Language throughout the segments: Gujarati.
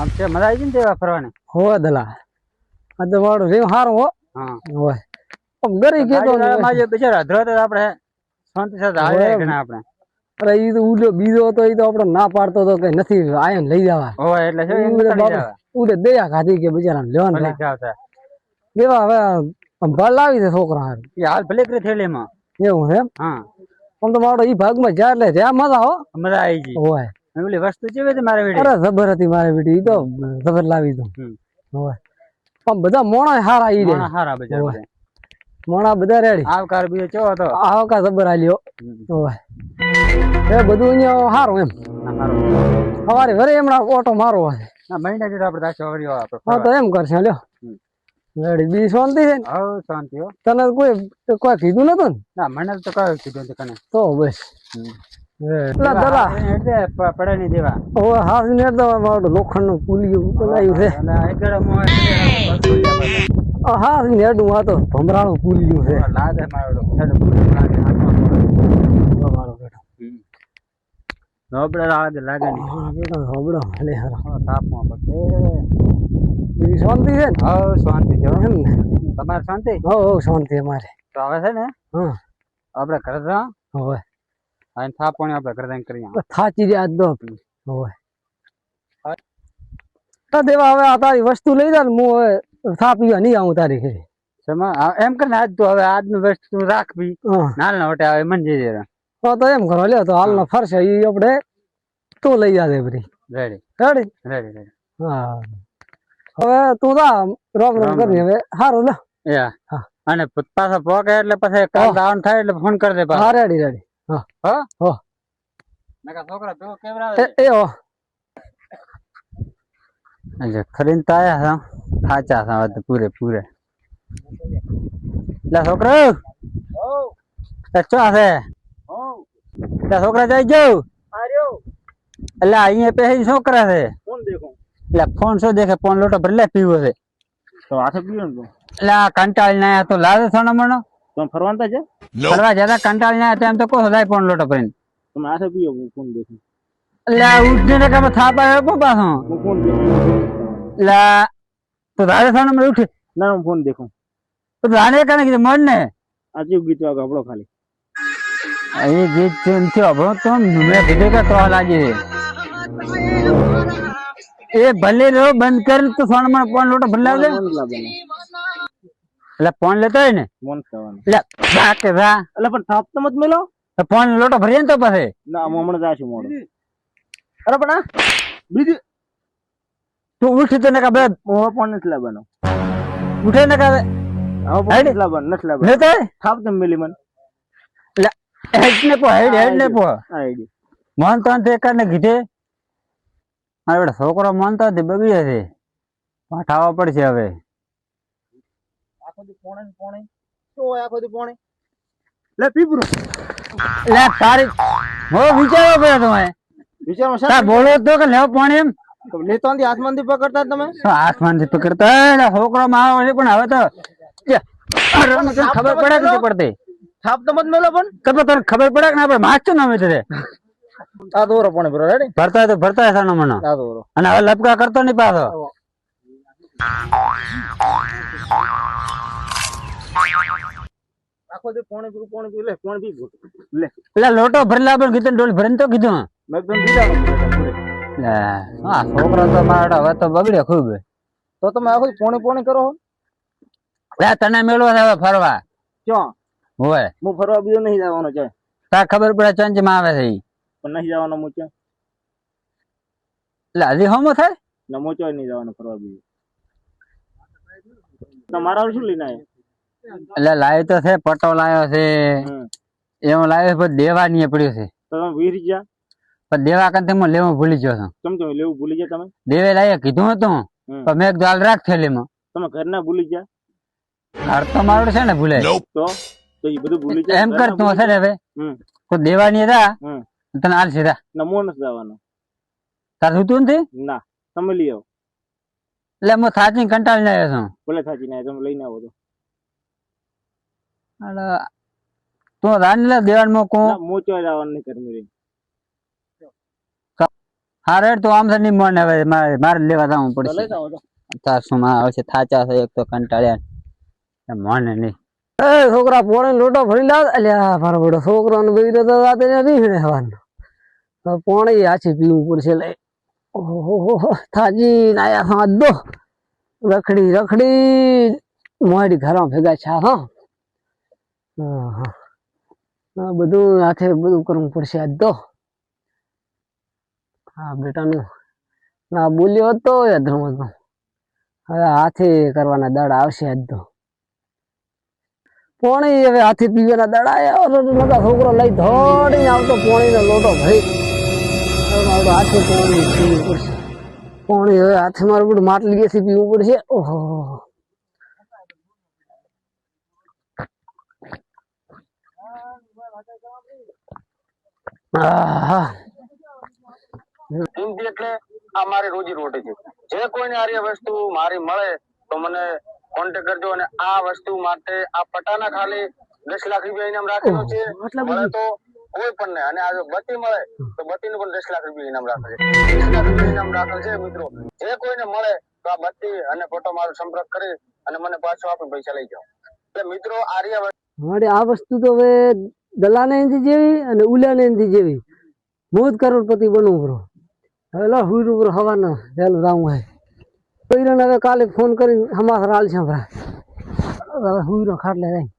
આમ છે મજા આવી ને તેવા ફરવાની હો દલા આ તો વાળો રેવ હારો હો હા હોય આમ ગરી કે તો માજે બિચારા ધરો તો આપણે શાંતિ સાથે હાલે ઘણા આપણે અરે ઈ તો ઉડ્યો બીજો હતો ઈ તો આપણે ના પાડતો તો કે નથી આયન લઈ જવા હોય એટલે છે એમ કરી જવા ઉડે દયા ખાધી કે બિચારા લેવાનું ભલે જાવતા દેવા હવે ભલ લાવી દે છોકરા હારું એ હાલ ભલે કરી થેલીમાં એવું છે હા આમ તો મારો ઈ ભાગમાં જા એટલે જ્યાં મજા હો મજા આવી ગઈ હોય ઓલી વસ્તુ કેવી હતી મારે વેડી અરે જબર હતી મારે બેટી ઈ તો જબર લાવી દઉં હોય આમ બધા મોણા હારા ઈ રે હારા બજાર મોણા બધા રેડી આવકાર બીજો કેવો હતો આવકાર જબર આલ્યો હોય એ બધું અહીંયા હારું એમ સવારે ઘરે હમણાં ઓટો મારો હશે ના મહિના જેટલો આપણે દાસો વર્યો આપણે હા તો એમ કરશે લ્યો રેડી બી શાંતિ છે હવ શાંતિ હો તને કોઈ કીધું નતું ને ના મને તો કયું કીધું હતું કને તો બસ એટલા દલા એટલે પડે નહીં દેવા હવે હાથ ને તો લોખંડ નું પુલિયું બનાવ્યું છે હાથ ને હેડું આ તો ભમરાનું પુલિયું છે લાગે મારો નોબડા લાગે નહીં હોબડો ભલે હારો તાપમાં પછી બીજી શાંતિ છે ને હવ શાંતિ છે એમ ને તમારે શાંતિ હો શાંતિ અમારે તો હવે છે ને હા આપણે ઘરે જા હવે અને થાપ પણ આપણે ઘરે જઈને કરીએ થાચી રહ્યા દો હવે દેવા હવે આ તારી વસ્તુ લઈ જા ને હું હવે થા પીવા નહીં આવું તારી ઘરે એમ કરીને આજ તું હવે આજનું વસ્તુ રાખવી નાલ ના વટે આવે મન જઈ તો એમ કરો લ્યો તો હાલ નો ફરશે ઈ આપણે તું લઈ જાજે બધી રેડી રેડી રેડી રેડી હા હવે તું જા રોમ રોમ કરી હવે સારું લે હા અને પાછા પોકે એટલે પછી કાલ આવવાનું થાય એટલે ફોન કરી દે પાછા હા રેડી રેડી હા હા હો નકા છોકરા તો કેવરાવે એ હો અજે ખરીન તો આયા સાચા સાવત પૂરે પૂરે લે છોકરા હો ચો છે હો લે છોકરા જઈ જાવ આર્યો એટલે અહીંયા પેહી શું કરે છે ફોન દેખો એટલે ફોન શું દેખે ફોન લોટો ભરલે પીવો છે તો હાથે પીવો ને એટલે આ કંટાળી ના તો લાવે સોનો મનો તો ફરવાનતા છે ફરવા જતા કંટાળી ના તેમ તો કોસો જાય ફોન લોટો ભરીને તમે હાથે પીવો ફોન દેખો એટલે ઉઠને ને કામ થાપ આવ્યો પાછો ફોન દેખો એટલે તો રાધે સોનો મને ઉઠે ના હું ફોન દેખું તો રાને કને કીધું મન ને આજે ગીત વાગ હબળો ખાલી એ ગીત નથી હબળો તો મેં કીધું કે તો લાગે એ ભલે રો બંધ કર તો સોનો મને ફોન લોટો ભરલાવજે એટલે ફોન લેતો હોય ને ફોન કરવાનો એટલે બાકે રા એટલે પણ થાપ તો મત મેલો તો ફોન લોટો ભરીએ ને તો પછી ના હમણાં જાશું મોડો અરે પણ આ બીજી તું ઉઠ તો ને કા બે ફોન નથી લાવવાનો ઉઠે ને કા હવે નથી લાવવાનો નથી લાવવાનો લેતો થાપ તો મેલી મન એટલે હેડ ને પો હેડ ને પો આઈડી મન તો તે કરને કીધે મારો છોકરો મન તો બગડ્યો છે પાઠાવા પડશે હવે પોણે શું હોય આખો દી પોણે લે પીપરો લે તારી હો વિચારો પડે તમે વિચારો સા બોલો તો કે લેવ પોણે એમ લેતો આંધી આસમાનથી પકડતા તમે આસમાનથી પકડતા છોકરો મારો છે પણ હવે તો ખબર પડે કે પડતી થાપ તો મત મેલો પણ તને ખબર પડે કે ના આપણે માચ ના મેં તે આ દોરો પોણે બરો રેડી ભરતા સાનો મનો આ દોરો અને હવે લપકા કરતો નહીં પાછો આખો દે પોણે પીવું લે પોણે પી લે એટલે લોટો ભરલા પણ કીધું ડોલ ભરન તો કીધું મેં તો દીધા લે હા છોકરો તો મારો હવે તો બગડ્યો ખૂબ તો તમે આખો પોણે કરો લે તને મેળવો હવે ફરવા ક્યાં હોય હું ફરવા બીજો નહીં જવાનો છે તાર ખબર પડે ચંચ માં આવે છે પણ નહીં જવાનો મોચો એટલે હજી હોમો થાય ને મોચો નહીં જવાનો ફરવા બીજો તમારા શું લઈને આવ્યો એટલે લાવ્યો તો છે પટો લાવ્યો છે એવો લાવ્યો પણ દેવા નહીં પડ્યો છે તમે વીરી ગયા પણ દેવા કરતા હું લેવું ભૂલી ગયો છું તમે લેવું ભૂલી ગયા તમે દેવે લાવ્યા કીધું હતું પણ મેં દાલ રાખ થેલીમાં તમે ઘર ના ભૂલી ગયા ઘર તો મારું છે ને ભૂલે તો એ બધું ભૂલી ગયા એમ કર તું હશે ને હવે તો દેવાની હતા તને હાલ સીધા નમો નથી જવાનો તાર સુતું નથી ના તમે લઈ આવો એટલે હું થાચી કંટાળી ને આવ્યો છું ભલે થાચી ને તમે લઈને આવો તો તું રાની દેવાન માં કો મોચો જવાનું નહીં કરમી હા રેડ તો આમ છે નહીં મને હવે મારે લેવા જવું પડશે તાર શું માં આવશે થાચા છે એક તો કંટાળ્યા મને નહીં એ છોકરા પોણે લોટો ભરી લાવ અલ્યા મારો બેટો છોકરો ને બધી તો રાતે નહીં હવાનું પોણે આછી પીવું પડશે લે ઓહો થાજી નાયા હા દો રખડી રખડી મોડી ઘરમાં ભેગા છે હા બધું હાથે બધું કરવું પડશે આજ તો હા બેટાનું ના બોલ્યો હતો યાદ હવે હાથે કરવાના દાડા આવશે આજ તો પોણી હવે હાથે પીવાના દાડા આવ્યા છોકરો લઈ ધોડી આવતો પોણી નો લોટો ભાઈ હાથે પોણી પીવું પડશે પોણી હવે હાથે મારું બધું માટલી થી પીવું પડશે ઓહો કિંમતી એટલે આ મારી રોજી રોટી છે જે કોઈને આ વસ્તુ મારી મળે તો મને કોન્ટેક્ટ કરજો અને આ વસ્તુ માટે આ પટાના ખાલી 10 લાખ રૂપિયા ઇનામ રાખેલો છે મળે તો કોઈ પણ ને અને આ જો બત્તી મળે તો બત્તી નું પણ 10 લાખ રૂપિયા ઇનામ રાખે છે 10 લાખ રૂપિયા ઇનામ રાખેલ છે મિત્રો જે કોઈને મળે તો આ બત્તી અને ફોટો મારો સંપર્ક કરી અને મને પાછો આપી પૈસા લઈ જાઓ એટલે મિત્રો આ વસ્તુ તો હવે દલાને જેવી અને ઉલાને જેવી મોજ કરોડપતિ બનવું બ્રો હવે લો હુઈરું બ્રો હવાના વહેલું રાવું હે કોઈને હવે કાલે ફોન કરીને હમાસ રાલ છે હવે હુઈરો ખાટલે જાય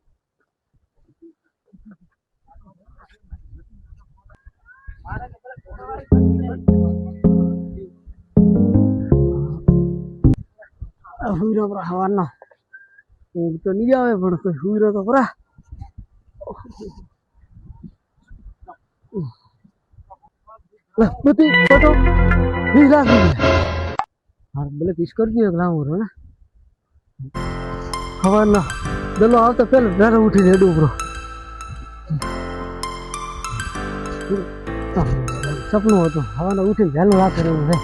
હુઈરો બ્રો હવાના ઊંઘ તો નહીં આવે પણ કોઈ હુઈરો તો પરા બધી ફોટો 20 લાખ હા ભલે કિસ કરી દો લાવું રો ને હવાના દલો આવતો પેલો ઘરે ઉઠી રેડું બ્રો સપનું હતું હવાના ઉઠીને વહેલું રાખે રહેવું છે